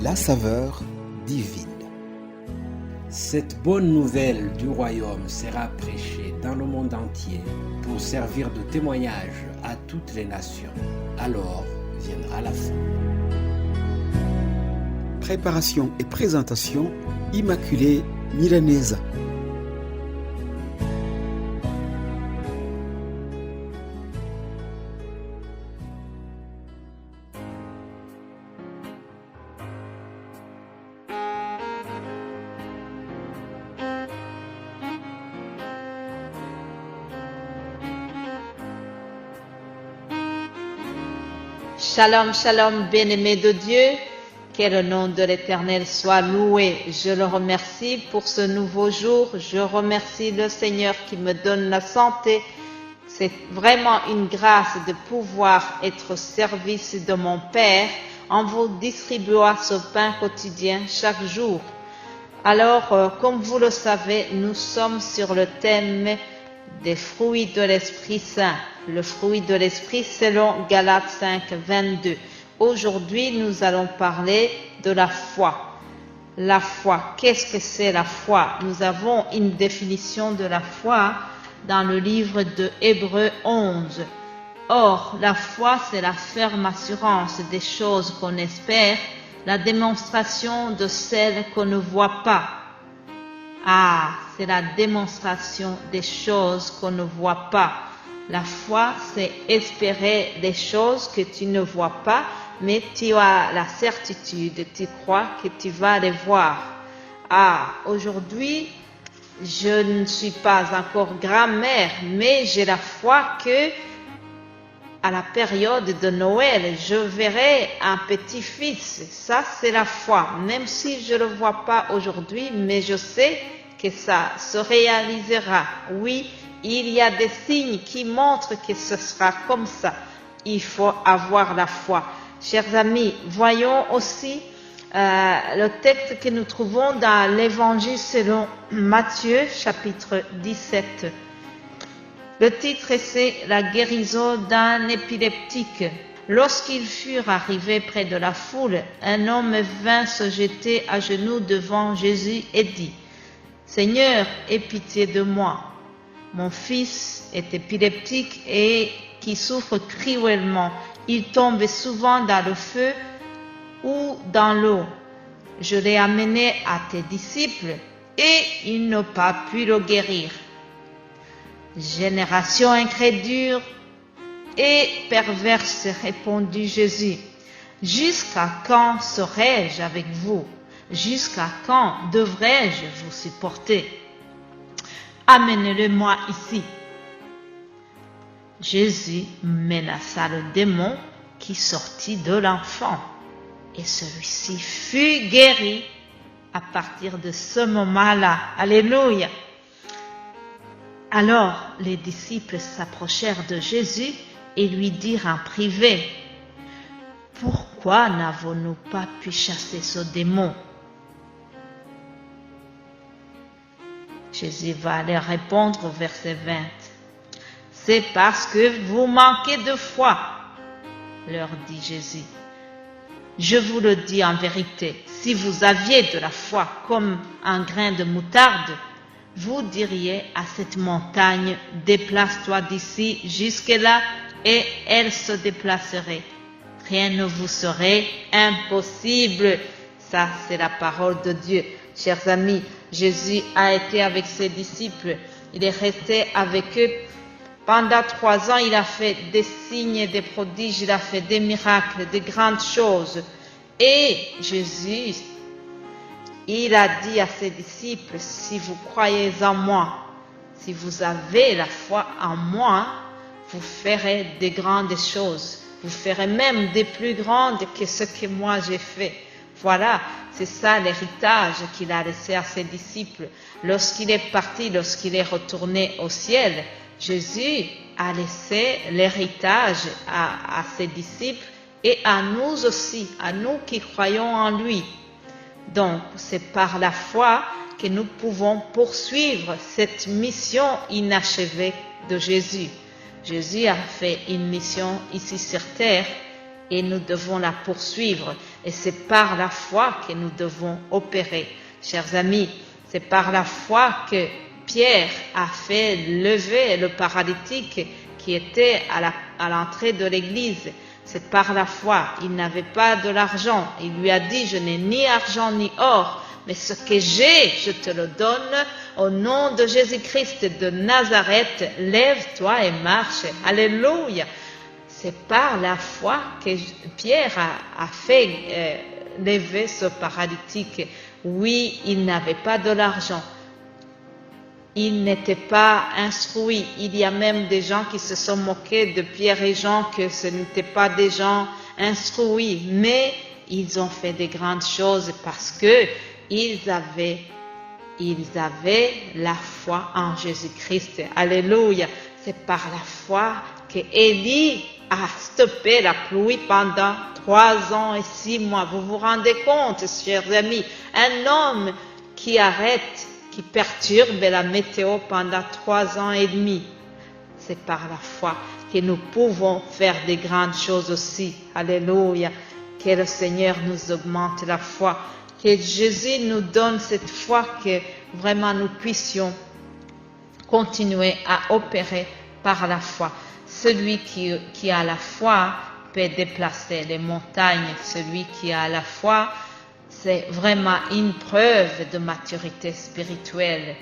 la saveur divine. Cette bonne nouvelle du royaume sera prêchée dans le monde entier pour servir de témoignage à toutes les nations. Alors viendra la fin. Préparation et présentation, Immaculée Milanesa. Shalom, shalom, bien-aimés de Dieu, que le nom de l'Éternel soit loué. Je le remercie pour ce nouveau jour. Je remercie le Seigneur qui me donne la santé. C'est vraiment une grâce de pouvoir être au service de mon Père en vous distribuant ce pain quotidien chaque jour. Alors, comme vous le savez, nous sommes sur le thème des fruits de l'Esprit Saint. Le fruit de l'Esprit selon Galates 5, 22. Aujourd'hui, nous allons parler de la foi. La foi, qu'est-ce que c'est la foi? Nous avons une définition de la foi dans le livre de Hébreux 11. Or, la foi, c'est la ferme assurance des choses qu'on espère, la démonstration de celles qu'on ne voit pas. Ah, c'est la démonstration des choses qu'on ne voit pas. La foi, c'est espérer des choses que tu ne vois pas, mais tu as la certitude, tu crois que tu vas les voir. Ah, aujourd'hui, je ne suis pas encore grand-mère, mais j'ai la foi que à la période de Noël, je verrai un petit-fils. Ça, c'est la foi. Même si je ne le vois pas aujourd'hui, mais je sais que ça se réalisera. Oui, il y a des signes qui montrent que ce sera comme ça. Il faut avoir la foi. Chers amis, voyons aussi le texte que nous trouvons dans l'Évangile selon Matthieu, chapitre 17. Le titre, c'est « La guérison d'un épileptique ». Lorsqu'ils furent arrivés près de la foule, un homme vint se jeter à genoux devant Jésus et dit « Seigneur, aie pitié de moi. Mon fils est épileptique et qui souffre cruellement. Il tombe souvent dans le feu ou dans l'eau. Je l'ai amené à tes disciples et ils n'ont pas pu le guérir. » Génération incrédule et perverse, répondit Jésus. Jusqu'à quand serai-je avec vous? Jusqu'à quand devrais-je vous supporter? Amenez-le-moi ici. Jésus menaça le démon qui sortit de l'enfant et celui-ci fut guéri à partir de ce moment-là. Alléluia. Alors les disciples s'approchèrent de Jésus et lui dirent en privé, « Pourquoi n'avons-nous pas pu chasser ce démon ?» Jésus va leur répondre au verset 20. « C'est parce que vous manquez de foi, leur dit Jésus. Je vous le dis en vérité, si vous aviez de la foi comme un grain de moutarde, vous diriez à cette montagne, déplace-toi d'ici jusque-là, et elle se déplacerait. Rien ne vous serait impossible. Ça, c'est la parole de Dieu. Chers amis, Jésus a été avec ses disciples. Il est resté avec eux. Pendant 3 ans, il a fait des signes et des prodiges, il a fait des miracles, des grandes choses. Et Jésus, il a dit à ses disciples, si vous croyez en moi, si vous avez la foi en moi, vous ferez des grandes choses. Vous ferez même des plus grandes que ce que moi j'ai fait. Voilà, c'est ça l'héritage qu'il a laissé à ses disciples. Lorsqu'il est parti, lorsqu'il est retourné au ciel, Jésus a laissé l'héritage à ses disciples et à nous aussi, à nous qui croyons en lui. Donc, c'est par la foi que nous pouvons poursuivre cette mission inachevée de Jésus. Jésus a fait une mission ici sur terre et nous devons la poursuivre. Et c'est par la foi que nous devons opérer. Chers amis, c'est par la foi que Pierre a fait lever le paralytique qui était à l'entrée de l'église. C'est par la foi. Il n'avait pas de l'argent. Il lui a dit, je n'ai ni argent ni or, mais ce que j'ai, je te le donne. Au nom de Jésus-Christ de Nazareth, lève-toi et marche. Alléluia. C'est par la foi que Pierre a fait lever ce paralytique. Oui, il n'avait pas de l'argent. Il n'était pas instruit. Il y a même des gens qui se sont moqués de Pierre et Jean, que ce n'étaient pas des gens instruits. Mais ils ont fait des grandes choses parce que ils avaient la foi en Jésus-Christ. Alléluia. C'est par la foi que Élie a stoppé la pluie pendant 3 ans et 6 mois. Vous vous rendez compte, chers amis, un homme qui perturbe la météo pendant 3 ans et demi. C'est par la foi que nous pouvons faire des grandes choses aussi. Alléluia. Que le Seigneur nous augmente la foi. Que Jésus nous donne cette foi que vraiment nous puissions continuer à opérer par la foi. Celui qui a la foi peut déplacer les montagnes. Celui qui a la foi, c'est vraiment une preuve de maturité spirituelle.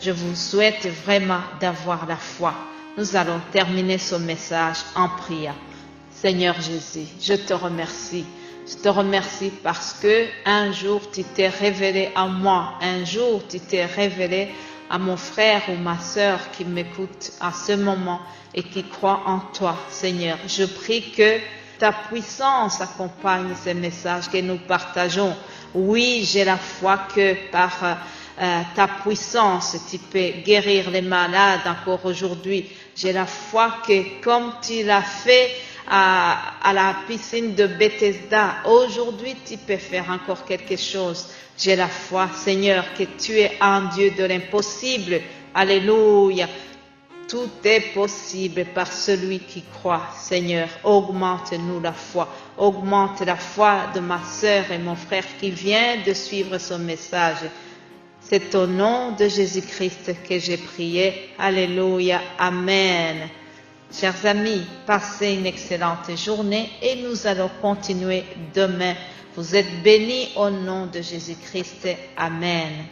Je vous souhaite vraiment d'avoir la foi. Nous allons terminer ce message en priant. Seigneur Jésus, je te remercie. Je te remercie parce que un jour tu t'es révélé à moi. Un jour tu t'es révélé à mon frère ou ma sœur qui m'écoute à ce moment et qui croit en toi, Seigneur. Je prie que ta puissance accompagne ces messages que nous partageons. Oui, j'ai la foi que par ta puissance, tu peux guérir les malades encore aujourd'hui. J'ai la foi que comme tu l'as fait à la piscine de Bethesda, aujourd'hui tu peux faire encore quelque chose. J'ai la foi, Seigneur, que tu es un Dieu de l'impossible. Alléluia. Tout est possible par celui qui croit. Seigneur, augmente-nous la foi. Augmente la foi de ma sœur et mon frère qui vient de suivre ce message. C'est au nom de Jésus-Christ que j'ai prié. Alléluia. Amen. Chers amis, passez une excellente journée et nous allons continuer demain. Vous êtes bénis au nom de Jésus-Christ. Amen.